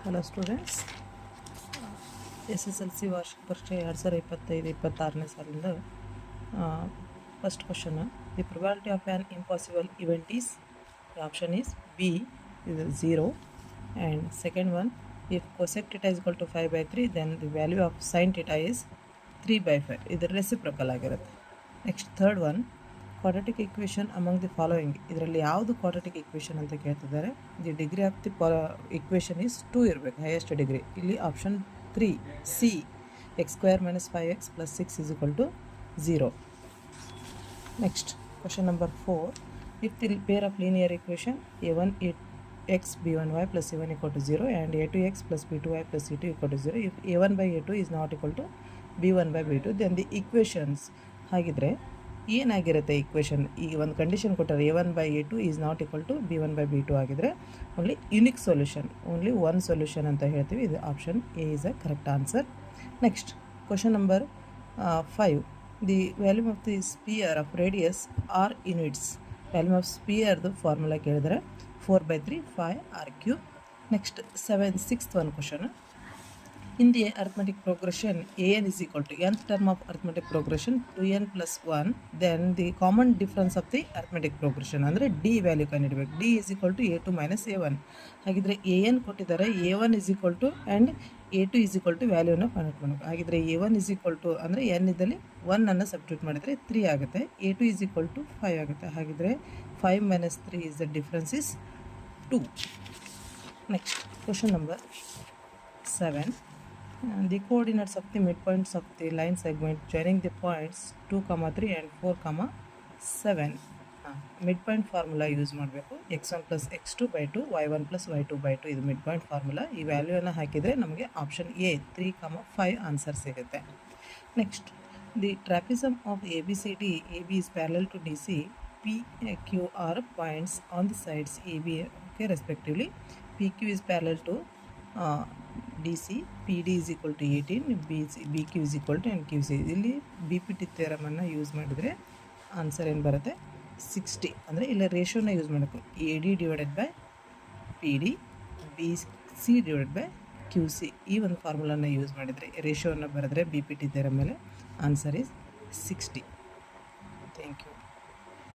Hello students, SSLC ವಾರ್ಷಿಕ ಪರೀಕ್ಷೆ 2025-26ನೇ ಸಾಲಿಂದ first question. The probability of an impossible event is, the option is B is 0, and second one, if cosec theta is equal to 5/3, then the value of sin theta is 3/5. ಇದು reciprocal ಆಗಿರುತ್ತೆ. Next third one, quadratic equation among the following. ಇದರಲ್ಲಿ ಯಾವುದು quadratic equation ಅಂತ ಕೇಳ್ತಿದ್ದಾರೆ. The decree of the equation is 2 ಇರಬೇಕು, highest degree. ಇಲ್ಲಿ option 3 C, x² - 5x + 6 = 0. Next question number 4, if the pair of linear equation a1x b1y + c1 = 0 and a2x + b2y + c2 = 0, if a1/a2 is not equal to b1/b2, then the equations ಹಾಗಿದ್ರೆ ಏನಾಗಿರುತ್ತೆ equation? ಈಗ ಒಂದು condition ಕೊಟ್ಟರೆ a1/a2 is not equal to b1/b2 ಆಗಿದ್ರೆ only unique solution, only one solution ಅಂತ ಹೇಳ್ತೀವಿ. ಇದು option A is a correct answer. Next question number 5, the volume of the sphere of radius R units. Volume of ಸ್ಪಿಯರ್ದು formula ಕೇಳಿದರೆ 4/3 5r3. Next sixth one question, in the arithmetic progression an is equal to nth term of arithmetic progression 2n + 1, then the common difference of the arithmetic progression ಅಂದರೆ d value ಕಂಡುಹಿಡಬೇಕು. d is equal to a2 - a1. ಹಾಗಿದ್ರೆ an ಕೊಟ್ಟಿದ್ದಾರೆ, a1 is equal to and a2 is equal to ವ್ಯಾಲ್ಯೂನ find out ಮಾಡಬೇಕು. ಹಾಗಿದ್ರೆ a1 is equal to ಅಂದರೆ n ಇದ್ದಲ್ಲಿ 1 ಅನ್ನು ಸಬ್ಸ್ಟಿಟ್ಯೂಟ್ ಮಾಡಿದರೆ 3 ಆಗುತ್ತೆ. a2 is equal to 5 ಆಗುತ್ತೆ. ಹಾಗಿದ್ರೆ 5 - 3 is the difference is 2. Next question number 7, the coordinates of the midpoints of the line segment joining the points 2, 3 and 4, 7. Mid point formula use ಮಾಡಬೇಕು. x1 + x2/2 y1 + y2/2 ಇದು mid point formula. ಈ ವ್ಯಾಲ್ಯೂನ ಹಾಕಿದರೆ ನಮಗೆ option A 3, 5 answer ಸಿಗುತ್ತೆ. Next, the tropism of ABCD, AB is parallel to DC, PQ are points on the sides AB respectively. PQ is parallel to DC, PD is equal to 18, BQ is equal to NQC. ಇಲ್ಲಿ BPT ಥಿಯರಮನ್ನು use ಮಾಡಿದರೆ answer ಏನು ಬರುತ್ತೆ? 60. ಅಂದರೆ ಇಲ್ಲಿ ರೇಷಿಯೋನ use ಮಾಡಬೇಕು. AD / PD, BC / QC. ಈ ಒಂದು ಫಾರ್ಮುಲಾನ use ಮಾಡಿದರೆ ರೇಷಿಯೋನ ಬರೆದ್ರೆ BPT ಥಿಯರಮ್ ಮೇಲೆ ಆನ್ಸರ್ ಈಸ್ 60. Thank you.